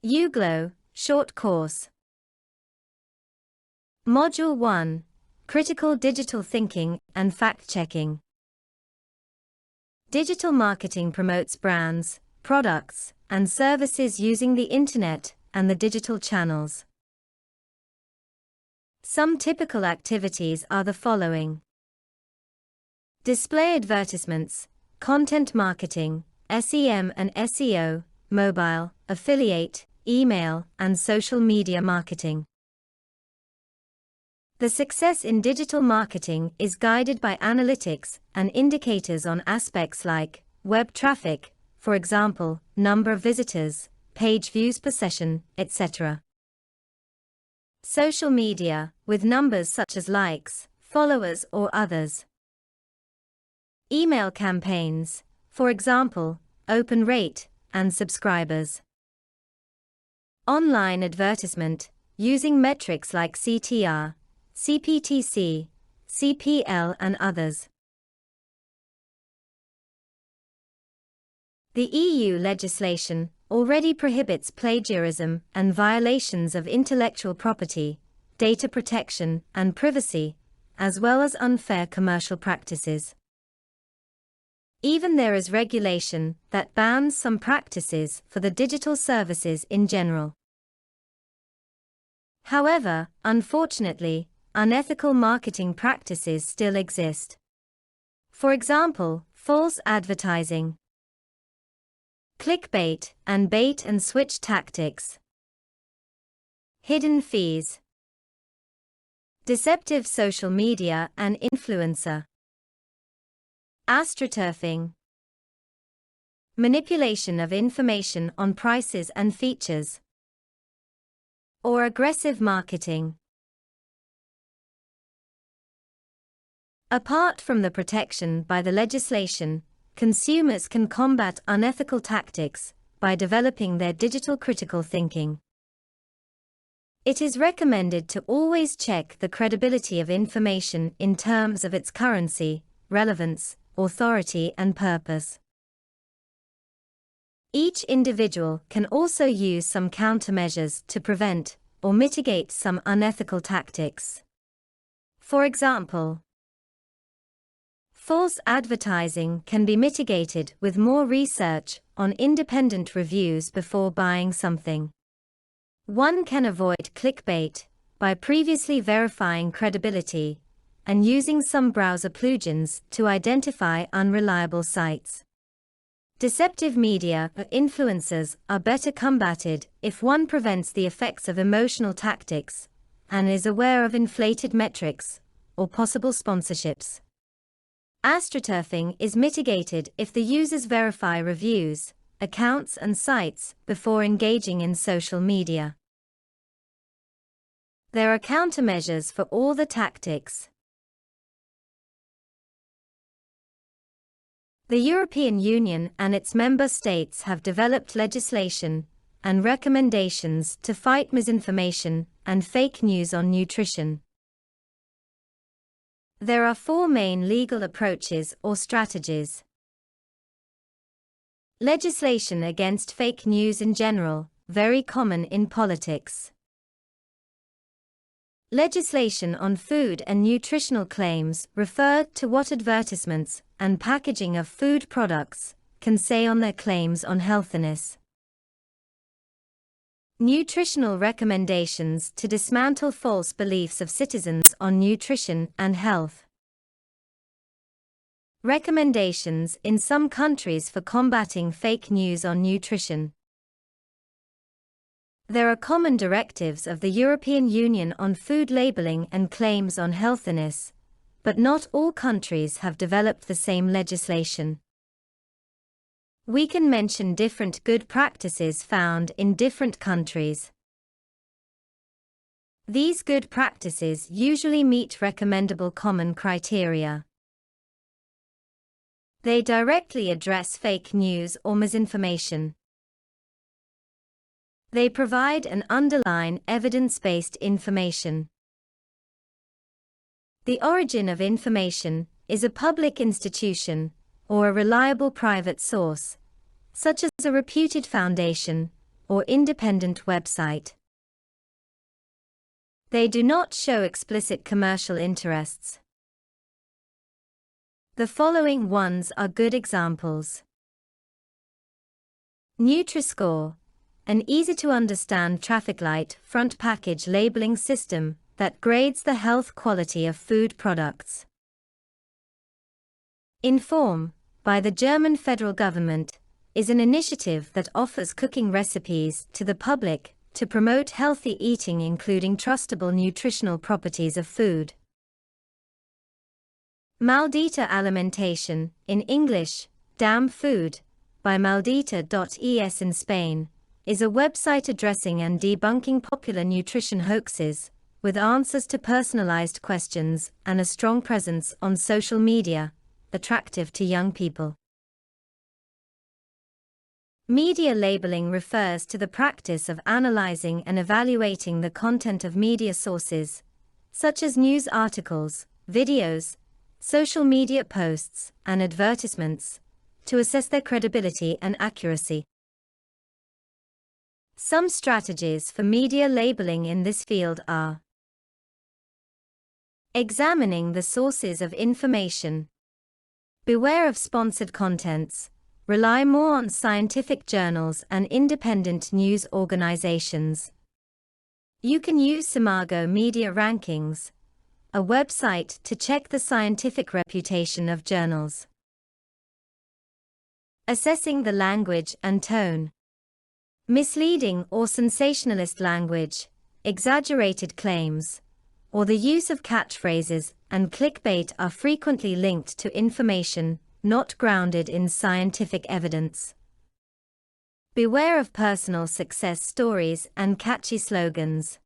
EUGLOH, Short Course. Module 1, Critical Digital Thinking and Fact-Checking. Digital marketing promotes brands, products, and services using the Internet and the digital channels. Some typical activities are the following: display advertisements, content marketing, SEM and SEO, mobile, affiliate, email, and social media marketing. The success in digital marketing is guided by analytics and indicators on aspects like web traffic, for example, number of visitors, page views per session, etc. Social media, with numbers such as likes, followers, or others. Email campaigns, for example, open rate and subscribers. Online advertisement, using metrics like CTR, CPTC, CPL, and others. The EU legislation already prohibits plagiarism and violations of intellectual property, data protection, and privacy, as well as unfair commercial practices. Even there is regulation that bans some practices for the digital services in general. However, unfortunately, unethical marketing practices still exist. For example, false advertising, clickbait, and bait-and-switch tactics. Hidden fees, deceptive social media and influencer, astroturfing, manipulation of information on prices and features, or aggressive marketing. Apart from the protection by the legislation, consumers can combat unethical tactics by developing their digital critical thinking. It is recommended to always check the credibility of information in terms of its currency, relevance, authority, and purpose. Each individual can also use some countermeasures to prevent or mitigate some unethical tactics. For example, false advertising can be mitigated with more research on independent reviews before buying something. One can avoid clickbait by previously verifying credibility and using some browser plugins to identify unreliable sites. Deceptive media or influencers are better combated if one prevents the effects of emotional tactics and is aware of inflated metrics or possible sponsorships. Astroturfing is mitigated if the users verify reviews, accounts, and sites before engaging in social media. There are countermeasures for all the tactics. The European Union and its member states have developed legislation and recommendations to fight misinformation and fake news on nutrition. There are four main legal approaches or strategies. Legislation against fake news in general, very common in politics. Legislation on food and nutritional claims refer to what advertisements and packaging of food products can say on their claims on healthiness. Nutritional recommendations to dismantle false beliefs of citizens on nutrition and health. Recommendations in some countries for combating fake news on nutrition. There are common directives of the European Union on food labeling and claims on healthiness, but not all countries have developed the same legislation. We can mention different good practices found in different countries. These good practices usually meet recommendable common criteria. They directly address fake news or misinformation. They provide and underline evidence-based information. The origin of information is a public institution or a reliable private source, such as a reputed foundation, or independent website. They do not show explicit commercial interests. The following ones are good examples. Nutri-Score, an easy-to-understand traffic light front package labeling system that grades the health quality of food products. Inform, by the German federal government, is an initiative that offers cooking recipes to the public to promote healthy eating, including trustable nutritional properties of food. Maldita Alimentation, in English, Damn Food, by Maldita.es in Spain, is a website addressing and debunking popular nutrition hoaxes, with answers to personalized questions and a strong presence on social media, attractive to young people. Media labeling refers to the practice of analyzing and evaluating the content of media sources, such as news articles, videos, social media posts, and advertisements, to assess their credibility and accuracy. Some strategies for media labeling in this field are: examining the sources of information. Beware of sponsored contents. Rely more on scientific journals and independent news organizations. You can use Simago Media Rankings, a website to check the scientific reputation of journals. Assessing the language and tone. Misleading or sensationalist language, exaggerated claims, or the use of catchphrases and clickbait are frequently linked to information not grounded in scientific evidence. Beware of personal success stories and catchy slogans.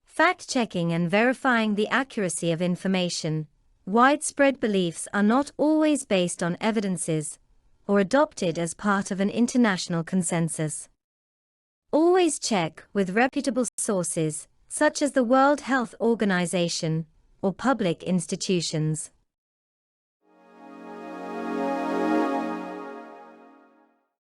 Fact-checking and verifying the accuracy of information. Widespread beliefs are not always based on evidences or adopted as part of an international consensus. Always check with reputable sources, such as the World Health Organization or public institutions.